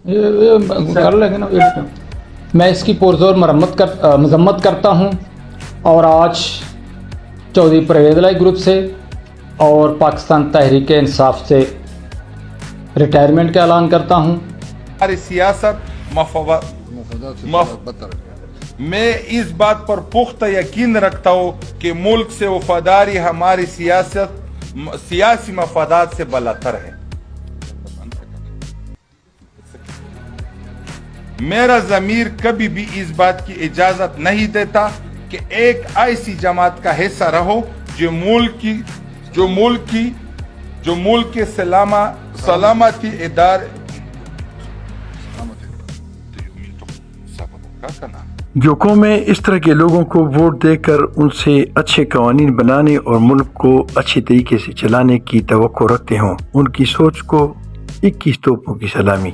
ये कर लेंगे ना एडिट। मैं इसकी पुरजोर मजम्मत करता हूँ और आज चौधरी परवेज़ इलाही ग्रुप से और पाकिस्तान तहरीक इंसाफ से रिटायरमेंट का ऐलान करता हूँ। हमारी सियासत मैं इस बात पर पुख्ता यकीन रखता हूँ कि मुल्क से वफादारी हमारी सियासी मफादात से बलतर है। मेरा ज़मीर कभी भी इस बात की इजाजत नहीं देता कि एक ऐसी जमात का हिस्सा रहो जो मुल्क की सलामती इदारे जो कौमें इस तरह के लोगों को वोट देकर उनसे अच्छे कवानीन बनाने और मुल्क को अच्छे तरीके से चलाने की तवक्को रखते हों, उनकी सोच को 21 तोपों की सलामी।